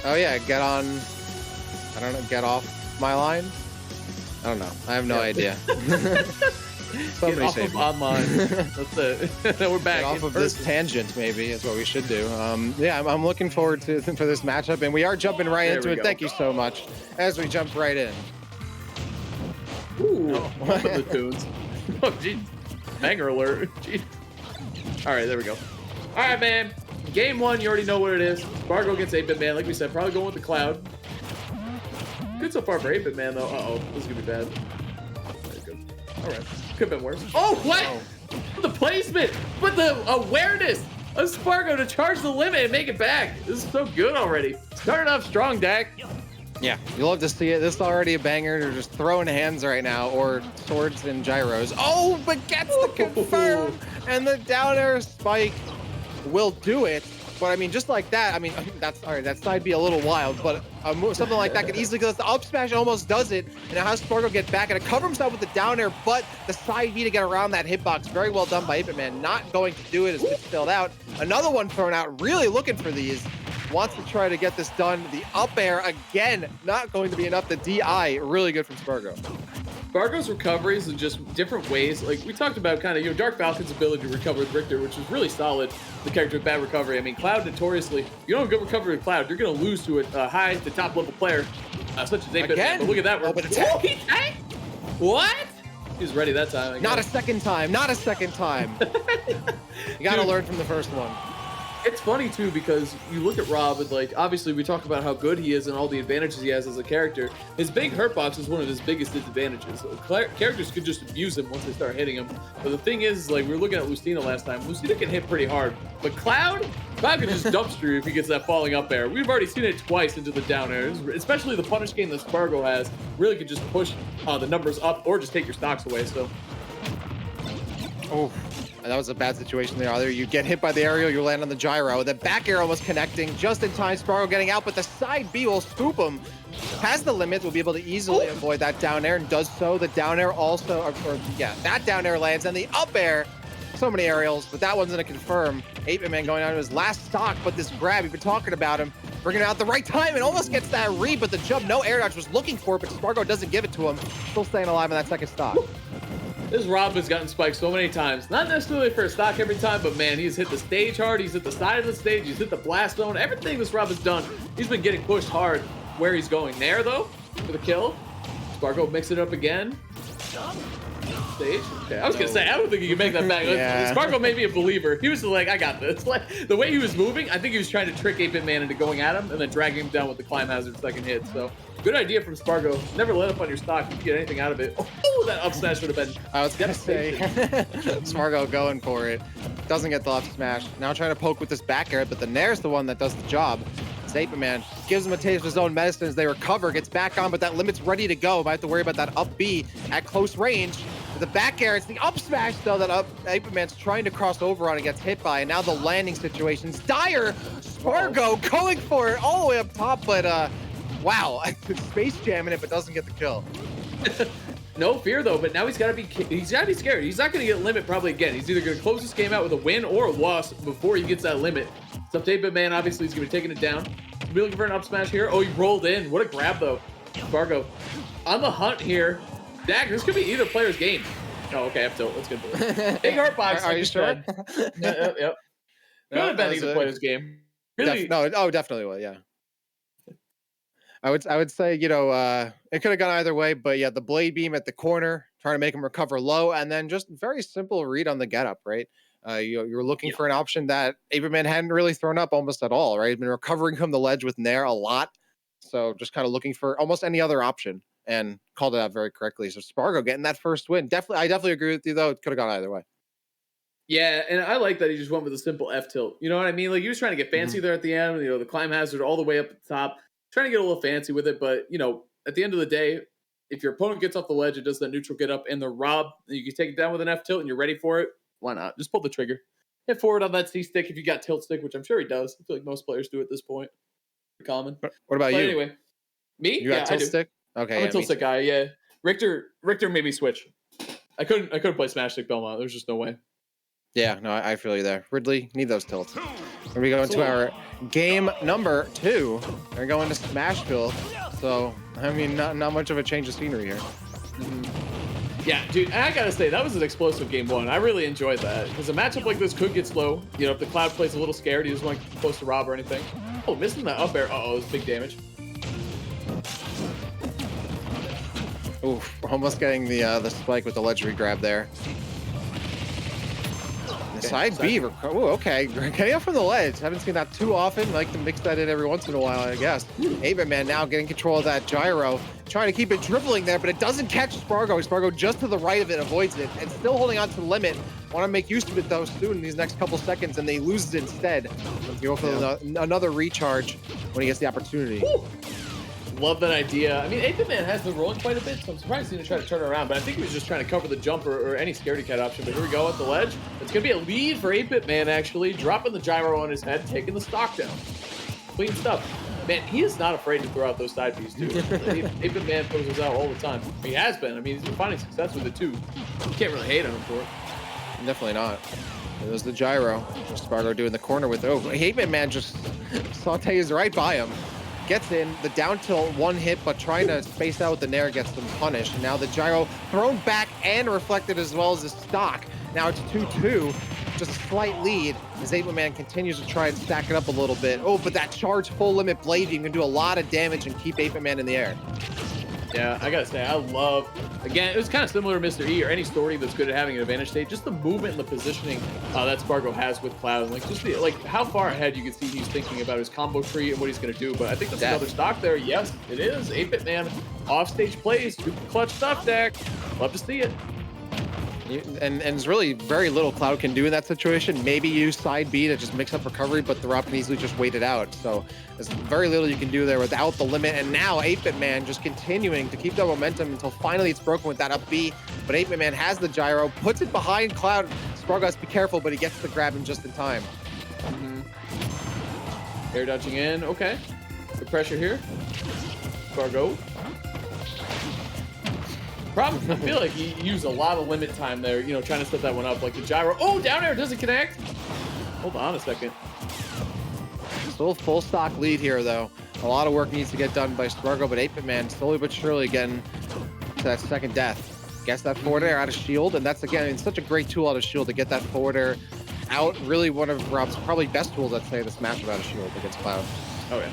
Oh yeah, get on. I don't know. Get off my line. I don't know. I have no idea. Get off of online. That's it. We're back. Get off of this tangent, maybe is what we should do. Yeah, I'm looking forward to for this matchup, and we are jumping right into it. Thank you so much. As we jump right in. Ooh, one of the tunes. Oh, geez. Banger alert. Jeez. All right, there we go. All right, man. Game one, you already know what it is. Spargo against 8BitMan. Like we said, probably going with the Cloud. Good so far for 8BitMan, though. Uh-oh, this is going to be bad. Very good. All right. Could have been worse. Oh, what? Oh. The placement, but the awareness of Spargo to charge the limit and make it back. This is so good already. Starting off strong, Dak. Yeah, you love to see it. This is already a banger. They're just throwing hands right now, or swords and gyros. Oh, but gets the confirm, and the down air spike will do it. But I mean, just like that, I mean, that's all right. That side be a little wild, but something like that could easily go. The up smash almost does it, and now has Spargo get back and cover himself with the down air, but the side B to get around that hitbox. Very well done by 8BitMan. Not going to do it as it's filled out. Another one thrown out. Really looking for these. Wants to try to get this done. The up air again, not going to be enough. The DI, really good from Spargo. Spargo's recoveries in just different ways. Like we talked about kind of, you know, Dark Falcon's ability to recover with Richter, which is really solid. The character with bad recovery. I mean, Cloud notoriously, you don't have good recovery with Cloud, you're going to lose to a high to top level player, such as 8BitMan. But look at that. Oh, but attack. He tanked? What? He was ready that time. Not a second time. Not a second time. You got to learn from the first one. It's funny too because you look at Rob and like obviously we talk about how good he is and all the advantages he has as a character. His big hurt box is one of his biggest disadvantages. Characters could just abuse him once they start hitting him. But the thing is, like we were looking at Lucina last time. Lucina can hit pretty hard, but Cloud can just dumpster you if he gets that falling up air. We've already seen it twice into the down air, especially the punish game that Spargo has. Really could just push the numbers up or just take your stocks away. So. Oh. That was a bad situation there. Either you get hit by the aerial, you land on the gyro. The back arrow was connecting just in time. Spargo getting out, but the side B will scoop him. Has the limits, will be able to easily avoid that down air and does so. The down air also, that down air lands, and the up air. So many aerials, but that one's gonna confirm. 8BitMan going on to his last stock, but this grab, you've been talking about him, bringing it out at the right time and almost gets that read, but the jump, no air dodge, was looking for it, but Spargo doesn't give it to him. Still staying alive in that second stock. This Rob has gotten spiked so many times. Not necessarily for a stock every time, but man, he's hit the stage hard. He's hit the side of the stage. He's hit the blast zone. Everything this Rob has done, he's been getting pushed hard where he's going. There, though, for the kill. Spargo mix it up again. Stage. Okay, I was going to say, I don't think he can make that back. Yeah. Spargo made me a believer. He was like, I got this. Like, the way he was moving, I think he was trying to trick 8BitMan into going at him and then dragging him down with the climb hazard second hit. So, good idea from Spargo. Never let up on your stock if you get anything out of it. Oh, that up smash would have been. I was going to say, Spargo going for it. Doesn't get the up smash. Now trying to poke with this back air, but the Nair's the one that does the job. 8BitMan gives him a taste of his own medicine as they recover, gets back on, but that limit's ready to go. Might have to worry about that up B at close range. The back air, it's the up smash though that 8BitMan's trying to cross over on and gets hit by, and now the landing situation's dire. Spargo going for it all the way up top, but wow, space jamming it, but doesn't get the kill. No fear though, but now he's got to be scared. He's not going to get limit probably again. He's either going to close this game out with a win or a loss before he gets that limit. It's up to 8BitMan, obviously he's going to be taking it down. He's looking for an up smash here. Oh, he rolled in. What a grab though. Spargo on the hunt here. Dak, this could be either player's game. Oh, okay, up tilt. Let's get to it. Big heart box. Are you sure? Yep. Could have been either player's game. Really? Definitely will. Yeah. I would say, you know, it could have gone either way, but yeah, the blade beam at the corner, trying to make him recover low, and then just very simple read on the get up, right? You're looking for an option that 8BitMan hadn't really thrown up almost at all, right? He's been recovering from the ledge with Nair a lot, so just kind of looking for almost any other option, and called it out very correctly. So Spargo getting that first win. I definitely agree with you, though. It could have gone either way. Yeah, and I like that he just went with a simple F tilt. You know what I mean? Like, he was trying to get fancy there at the end, you know, the climb hazard all the way up at the top, trying to get a little fancy with it. But, you know, at the end of the day, if your opponent gets off the ledge, it does that neutral get up and the Rob, and you can take it down with an F tilt and you're ready for it, why not? Just pull the trigger. Hit forward on that C stick if you got tilt stick, which I'm sure he does. I feel like most players do at this point. Pretty common. What about you? Anyway, me? You got tilt stick? Okay. I'm a tilt stick guy, yeah. Richter made me switch. I couldn't play Smash Stick Belmont. There's just no way. Yeah, no, I feel you there. Ridley, need those tilts. And we go into our game number 2. We're going to Smashville. So, I mean, not much of a change of scenery here. Yeah, dude, I gotta say, that was an explosive game 1. I really enjoyed that, because a matchup like this could get slow. You know, if the Cloud plays a little scared, he doesn't want to get close to Rob or anything. Oh, missing that up air. Uh-oh, it's big damage. Oof, we're almost getting the spike with the ledge grab there. Okay, side B, ooh, okay, getting up from the ledge. Haven't seen that too often. Like to mix that in every once in a while, I guess. 8BitMan now getting control of that gyro, trying to keep it dribbling there, but it doesn't catch Spargo. Spargo just to the right of it, avoids it, and still holding on to the limit. Want to make use of it though soon in these next couple seconds, and they lose it instead. Go for another recharge when he gets the opportunity. Woo! Love that idea. I mean, 8BitMan has been rolling quite a bit, so I'm surprised he didn't try to turn it around, but I think he was just trying to cover the jump or any scaredy cat option. But here we go at the ledge. It's going to be a lead for 8BitMan, actually. Dropping the gyro on his head, taking the stock down. Clean stuff. Man, he is not afraid to throw out those side Bs, too. 8BitMan throws those out all the time. He has been. I mean, he's been finding success with it, too. You can't really hate on him for it. Definitely not. There's the gyro. Spargo doing the corner with, oh, 8BitMan just sautés right by him. Gets in, the down tilt, one hit, but trying to space out with the nair gets them punished. And now the gyro thrown back and reflected as well as the stock. Now it's 2-2, just a slight lead as 8BitMan continues to try and stack it up a little bit. Oh, but that charge full limit blade, you can do a lot of damage and keep 8BitMan in the air. Yeah, I gotta say, I love, again, it was kind of similar to Mr. E or any story that's good at having an advantage state, just the movement and the positioning that Spargo has with Cloud, and like just the, like how far ahead you can see he's thinking about his combo tree and what he's gonna do. But I think that's another stock there. Yes, it is. 8BitMan offstage plays, super clutch stuff deck. Love to see it. And there's really very little Cloud can do in that situation. Maybe use side B to just mix up recovery, but the Rob can easily just wait it out. So there's very little you can do there without the limit. And now 8BitMan just continuing to keep that momentum until finally it's broken with that up B. But 8BitMan has the gyro, puts it behind Cloud. Spargo has to be careful, but he gets the grab in just in time. Air dodging in, okay. Good pressure here. Spargo. Problem, I feel like he used a lot of limit time there, you know, trying to set that one up. Like the gyro. Oh, down air doesn't connect. Hold on a second. Still full stock lead here, though. A lot of work needs to get done by Spargo, but 8BitMan slowly but surely getting to that second death. Gets that forward air out of shield, and that's, again, it's such a great tool out of shield to get that forward air out. Really one of Rob's probably best tools, I'd say, to smash him out of shield against Cloud. Oh, yeah.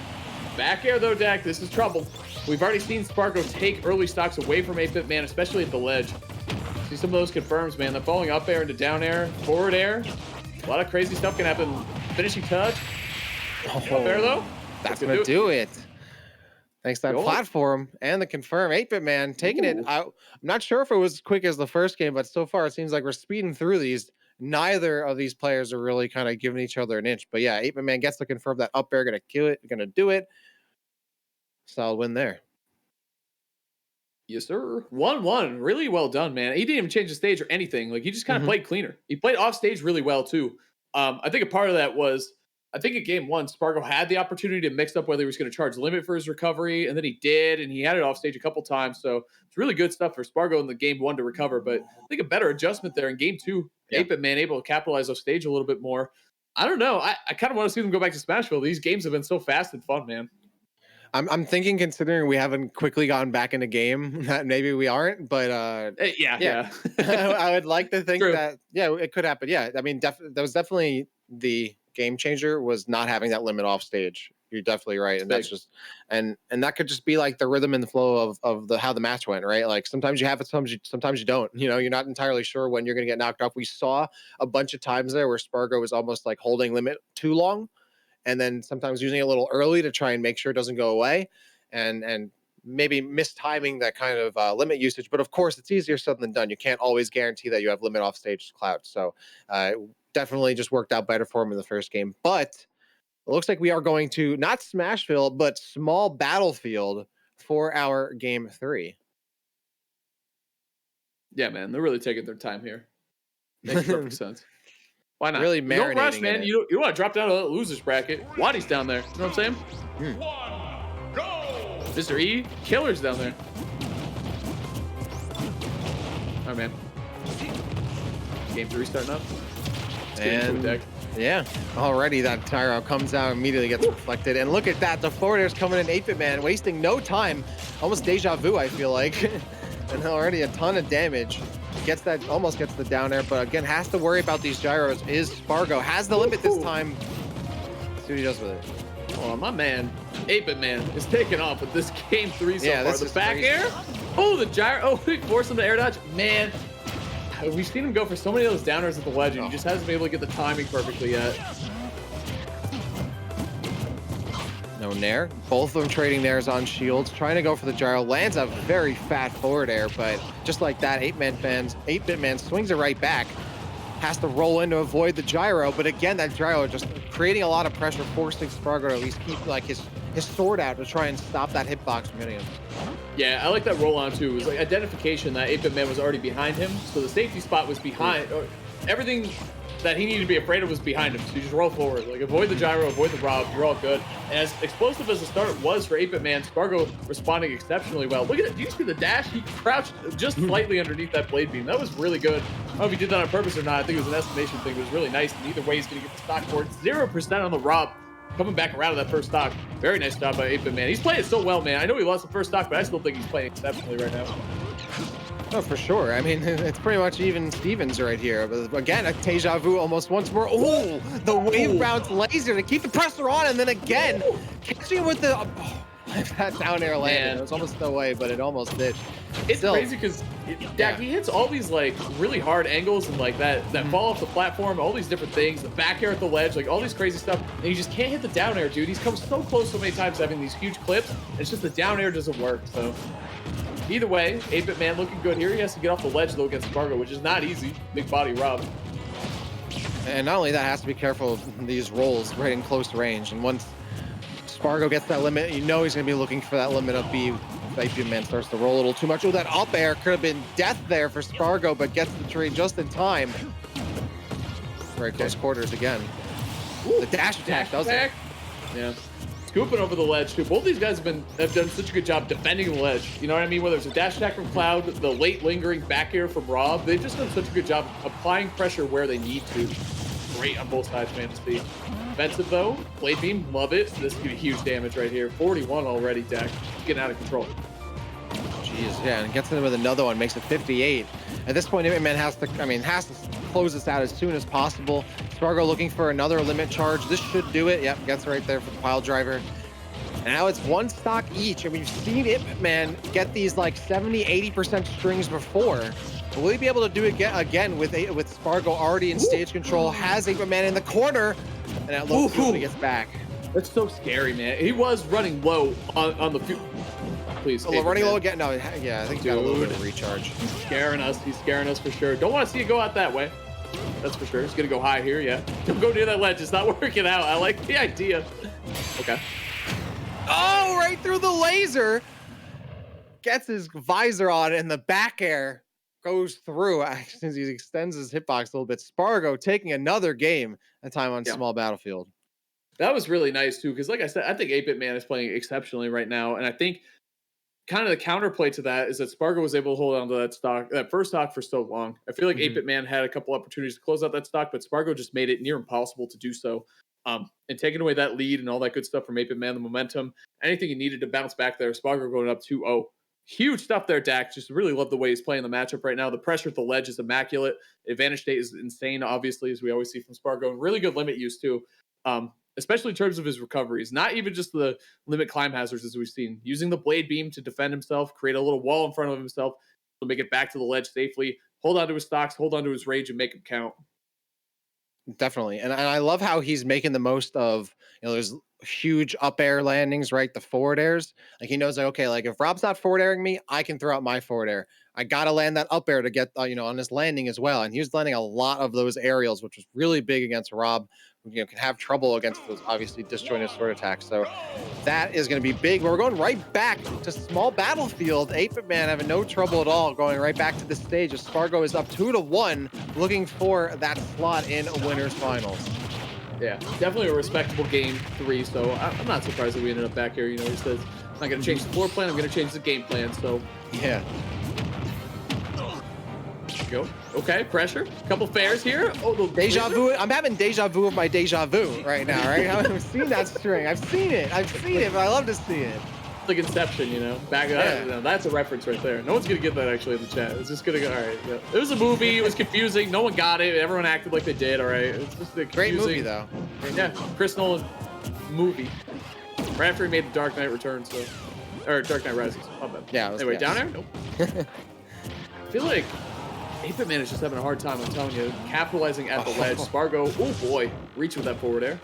Back air, though, Dak. This is trouble. We've already seen Spargo take early stocks away from 8BitMan, especially at the ledge. See some of those confirms, man. They're falling up air into down air, forward air. A lot of crazy stuff can happen. Finishing touch. Oh, up air, though. That's going to do it. Thanks to that platform and the confirm. 8BitMan taking it out. I'm not sure if it was as quick as the first game, but so far it seems like we're speeding through these. Neither of these players are really kind of giving each other an inch. But yeah, 8BitMan gets to confirm that up air, going to kill it, going to do it. Solid win there. Yes, sir. 1-1. Really well done, man. He didn't even change the stage or anything. Like, he just kind of played cleaner. He played off stage really well, too. I think a part of that was, I think in game 1, Spargo had the opportunity to mix up whether he was going to charge limit for his recovery, and then he did, and he had it off stage a couple times. So it's really good stuff for Spargo in the game 1 to recover. But I think a better adjustment there in game 2. 8BitMan able to capitalize off stage a little bit more. I don't know. I kind of want to see them go back to Smashville. These games have been so fast and fun, man. I'm thinking, considering we haven't quickly gone back in the game, that maybe we aren't, but yeah. I would like to think that it could happen. Yeah, I mean, that was definitely the game changer, was not having that limit off stage. You're definitely right, and that's just and that could just be like the rhythm and the flow of the how the match went, right? Like sometimes you have it, sometimes you don't. You know, you're not entirely sure when you're going to get knocked off. We saw a bunch of times there where Spargo was almost like holding limit too long, and then sometimes using it a little early to try and make sure it doesn't go away, and maybe mistiming that kind of limit usage. But of course, it's easier said than done. You can't always guarantee that you have limit off stage Cloud. So definitely just worked out better for him in the first game. But it looks like we are going to not Smashville, but Small Battlefield for our game 3. Yeah, man, they're really taking their time here. Makes perfect sense. Why not? Really marinating. Don't rush, man. You want to drop down to the losers bracket. Wadi's down there. You know what I'm saying? Go! Mr. E, killer's down there. All right, man. Game 3 starting up. Let's get into it, deck. Yeah, already that gyro comes out, immediately gets reflected. And look at that, the forward air's coming in 8BitMan, wasting no time. Almost deja vu, I feel like. And already a ton of damage. Gets that, almost gets the down air, but again, has to worry about these gyros. Is Spargo, has the limit this time. Let's see what he does with it. Oh, my man, 8BitMan is taking off with this game 3 so Yeah, far. this The is back crazy. air. Oh, the gyro. Oh, he forced him to air dodge. Man, we've seen him go for so many of those downers at the ledge, and he just hasn't been able to get the timing perfectly yet. No nair. Both of them trading nairs on shields, trying to go for the gyro. Lands a very fat forward air, but just like that, 8BitMan swings it right back. Has to roll in to avoid the gyro, but again, that gyro just creating a lot of pressure, forcing Spargo to at least keep like his sword out to try and stop that hitbox from hitting him. Yeah, I like that roll on too. It was like identification that 8BitMan was already behind him, so the safety spot was behind. Or everything that he needed to be afraid of was behind him. So you just roll forward, like avoid the gyro, avoid the rob. You're all good. And as explosive as the start was for 8BitMan, Spargo responding exceptionally well. Look at it. Do you see the dash? He crouched just slightly underneath that blade beam. That was really good. I don't know if he did that on purpose or not. I think it was an estimation thing. It was really nice. And either way, he's going to get the stock for it. 0% on the rob. Coming back around to that first stock. Very nice job by 8BitMan. He's playing so well, man. I know he lost the first stock, but I still think he's playing exceptionally right now. Oh, for sure. I mean, it's pretty much even Stevens right here. But again, a deja vu almost once more. Oh, the wave bounce laser to keep the pressure on, and then again, catching him with the that down air landing. It was almost no way, but it almost did. It's Still, crazy because he hits all these like really hard angles and like that fall off the platform, all these different things, the back air at the ledge, like all these crazy stuff, and he just can't hit the down air, dude. He's come so close so many times having these huge clips, and it's just the down air doesn't work. So either way, 8BitMan looking good here. He has to get off the ledge though against Spargo, which is not easy. Big body rob. and not only that, has to be careful of these rolls right in close range. And once Spargo gets that limit, you know he's going to be looking for that limit of B. 8BitMan starts to roll a little too much. Oh, that up air could have been death there for Spargo, but gets the trade just in time. Very close quarters again. Ooh, the dash attack does it. Yeah. Scooping over the ledge too. Both these guys have done such a good job defending the ledge. You know what I mean? Whether it's a dash attack from Cloud, the late lingering back air from Rob, they've just done such a good job applying pressure where they need to. Great on both sides, man, to see. Defensive though, blade beam, love it. This could be huge damage right here. 41 already, Dak. Getting out of control. Jeez, yeah, and gets in with another one, makes it 58. At this point, 8BitMan has to close this out as soon as possible. Spargo looking for another limit charge. This should do it. Yep, gets right there for the pile driver. And now it's one stock each, and we've seen 8BitMan get these like 70, 80% strings before. Will he be able to do it again with Spargo already in stage control? Has 8BitMan in the corner, and that looks good when he gets back. That's so scary, man. He was running low on the please. Oh, running low again. No, yeah, I think he got a little bit of recharge. He's scaring us. He's scaring us for sure. Don't want to see it go out that way. That's for sure. He's gonna go high here. Yeah. Don't go near that ledge. It's not working out. I like the idea. Okay. Oh, right through the laser. Gets his visor on, and the back air goes through. Since he extends his hitbox a little bit. Spargo taking another game, that time on small battlefield. That was really nice too, because like I said, I think 8BitMan is playing exceptionally right now, and I think kind of the counterplay to that is that Spargo was able to hold on to that first stock for so long. I feel like 8BitMan had a couple opportunities to close out that stock, but Spargo just made it near impossible to do so. And taking away that lead and all that good stuff from 8BitMan, the momentum, anything he needed to bounce back there, Spargo going up 2-0. Huge stuff there, Dak. Just really love the way he's playing the matchup right now. The pressure at the ledge is immaculate. Advantage state is insane, obviously, as we always see from Spargo. And really good limit use, too. Especially in terms of his recoveries. Not even just the limit climb hazards as we've seen. Using the blade beam to defend himself, create a little wall in front of himself to make it back to the ledge safely, hold on to his stocks, hold on to his rage, and make him count. Definitely. And I love how he's making the most of, there's huge up air landings, right? The forward airs. Like he knows, like, okay, like if Rob's not forward airing me, I can throw out my forward air. I got to land that up air to get, on this landing as well. And he was landing a lot of those aerials, which was really big against Rob, who can have trouble against those obviously disjointed sword attacks. So that is going to be big. But we're going right back to small battlefield. 8BitMan having no trouble at all, going right back to the stage as Spargo is up 2-1, looking for that slot in a winners finals. Yeah, definitely a respectable game 3. So I'm not surprised that we ended up back here. He says, I'm not going to change the floor plan. I'm going to change the game plan. So yeah. Go. Okay, pressure. Couple fairs here. Oh, the Deja vu. I'm having deja vu of my deja vu right now, right? I've seen that string. I've seen it, but I love to see it. It's like Inception, you know? That's a reference right there. No one's gonna get that actually in the chat. It's just gonna go, all right. Yeah. It was a movie. It was confusing. No one got it. Everyone acted like they did, all right? It's just a great movie, though. Yeah, Chris Nolan movie. Right after he made The Dark Knight Returns, so. Or Dark Knight Rises. Yeah. Anyway, down there? Nope. I feel like 8BitMan is just having a hard time, I'm telling you. Capitalizing at the ledge. Spargo, oh boy, reach with that forward air.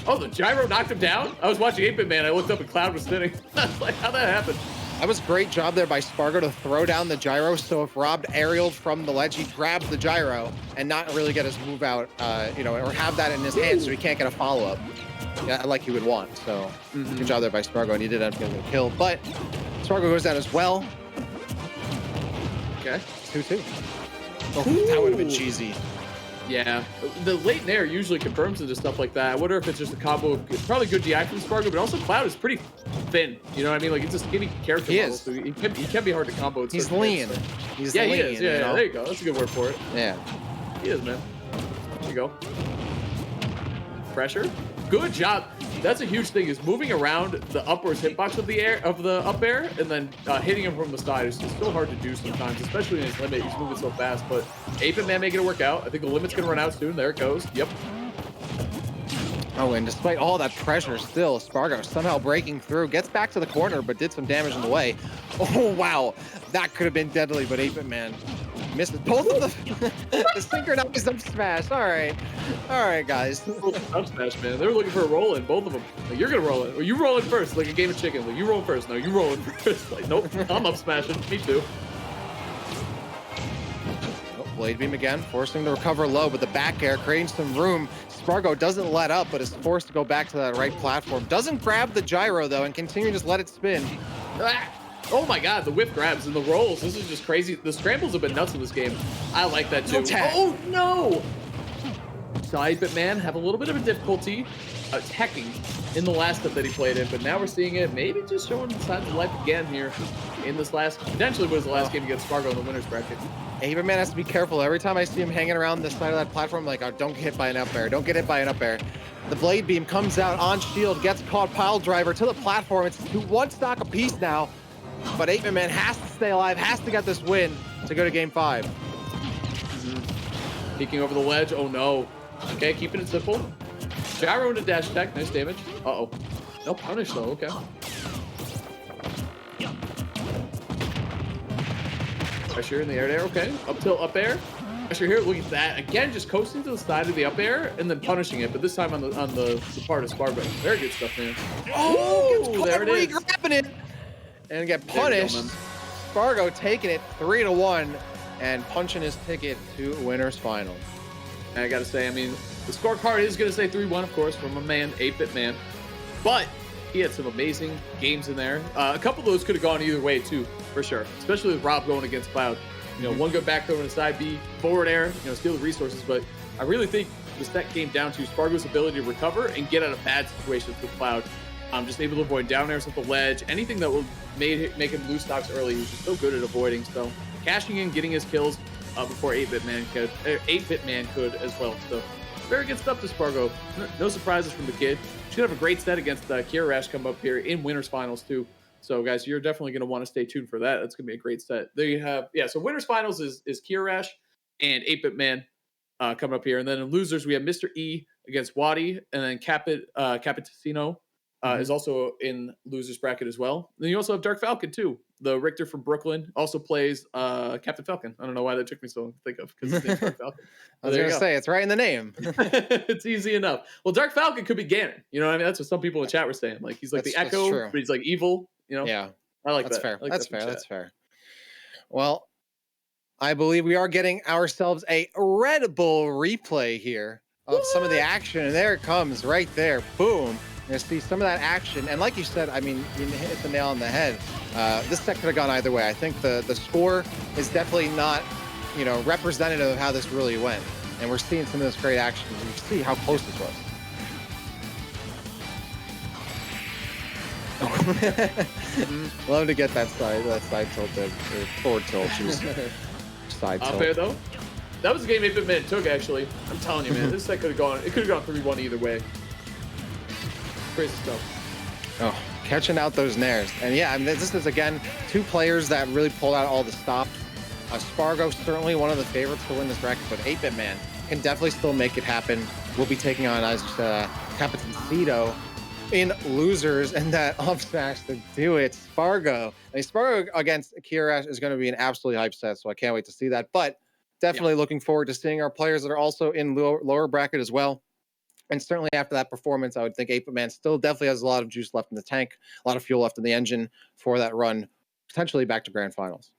Oh, the gyro knocked him down? I was watching 8BitMan, I looked up and Cloud was sitting. I was like, how'd that happen? That was a great job there by Spargo to throw down the gyro, so if Rob aerialed from the ledge, he grabs the gyro and not really get his move out, you know, or have that in his hand so he can't get a follow-up like he would want. So good job there by Spargo, and he did end up getting a kill. But Spargo goes down as well. Okay. 2-2. Oh, that would have been cheesy. Yeah, the late nair usually confirms into stuff like that. I wonder if it's just a combo of probably good DI from Spargo, but also Cloud is pretty thin. You know what I mean? Like, it's a skinny character model, so he can be hard to combo. He's lean. He's lean. He is. Yeah, yeah, there you go. That's a good word for it. Yeah. He is, man. There you go. Pressure. Good job. That's a huge thing, is moving around the upwards hitbox of the up air and then hitting him from the side is just so hard to do sometimes, especially in his limit. He's moving so fast, but 8BitMan making it work out. I think the limit's gonna run out soon. There it goes. Yep. Oh, and despite all that pressure, still Spargo somehow breaking through, gets back to the corner, but did some damage in the way. Oh wow, that could have been deadly, but 8BitMan misses both of the synchronized up smash. All right, guys. Up smash, man. They were looking for a roll in, both of them. Like, you're gonna roll it. Well, you roll in first, like a game of chicken. Like, you roll first. No, you roll in first. Like, nope, I'm up smashing. Me too. Oh, blade beam again, forcing to recover low, but the back air creating some room. Spargo doesn't let up, but is forced to go back to that right platform. Doesn't grab the gyro though, and continue to just let it spin. Oh my god, the whip grabs and the rolls. This is just crazy. The scrambles have been nuts in this game. I like that too. Oh no! So 8BitMan have a little bit of a difficulty attacking in the last step that he played in, but now we're seeing it maybe just showing signs of life again here in this last, potentially was the last game against Spargo in the winner's bracket. 8BitMan has to be careful. Every time I see him hanging around the side of that platform, like, oh, don't get hit by an up air. Don't get hit by an up air. The blade beam comes out on shield, gets caught, pile driver to the platform. It's one stock apiece now, but 8BitMan has to stay alive, has to get this win to go to game 5. Peeking over the ledge. Oh no. Okay, keeping it simple. Gyro into dash attack. Nice damage. Uh-oh. No punish though. Okay. Pressure in the air there. Okay. Up tilt, up air. Pressure here. Look at that. Again, just coasting to the side of the up air and then punishing it, but this time on the part of Spargo. Very good stuff, man. Oh, there it is. Grabbing it and get punished. Spargo taking it 3-1 and punching his ticket to winner's final. And I gotta say, I mean, the scorecard is gonna say 3-1, of course, from a man, 8BitMan, but he had some amazing games in there. A couple of those could have gone either way too, for sure. Especially with Rob going against Cloud. You know, one good back throw on the side B, forward air, you know, steal the resources. But I really think the set came down to Spargo's ability to recover and get out of bad situations with Cloud. Just able to avoid down airs at the ledge, anything that will make him lose stocks early. He was just so good at avoiding. So cashing in, getting his kills before 8BitMan could as well. So very good stuff to Spargo. No surprises from the kid. Should have a great set against Kirarash come up here in winners finals too. So guys, you're definitely going to want to stay tuned for that. That's going to be a great set. There you have, yeah. So winners finals is Kirarash and 8BitMan coming up here, and then in losers we have Mr. E against Wadi, and then Capitacino is also in losers bracket as well. Then you also have Dark Falcon too. The Richter from Brooklyn also plays Captain Falcon. I don't know why that took me so long to think of, because his name's Dark Falcon. I was going to say, it's right in the name. It's easy enough. Well, Dark Falcon could be Ganon. You know what I mean? That's what some people in chat were saying. Like, he's like the Echo, but he's like evil. You know? Yeah. I like that's that. Fair. Like that's fair. That's fair. Well, I believe we are getting ourselves a Red Bull replay here of some of the action. And there it comes right there. Boom. You see some of that action. And like you said, I mean, you hit the nail on the head. This set could have gone either way. I think the score is definitely not, you know, representative of how this really went. And we're seeing some of this great action. You see how close this was. Love to get that side tilted, or forward tilt. side Not tilt. fair though. That was the game 8BitMan took, actually. I'm telling you, man, this set could have gone. It could have gone 3-1 either way. Crazy stuff. Oh, catching out those nairs. And yeah, I mean, this is, again, two players that really pulled out all the stops. Spargo, certainly one of the favorites to win this bracket, but 8BitMan can definitely still make it happen. We'll be taking on Capitancito in losers, and that up smash to do it. Spargo. I mean, Spargo against Kirash is going to be an absolutely hype set, so I can't wait to see that. But definitely looking forward to seeing our players that are also in lower bracket as well. And certainly after that performance, I would think 8BitMan still definitely has a lot of juice left in the tank, a lot of fuel left in the engine for that run, potentially back to grand finals.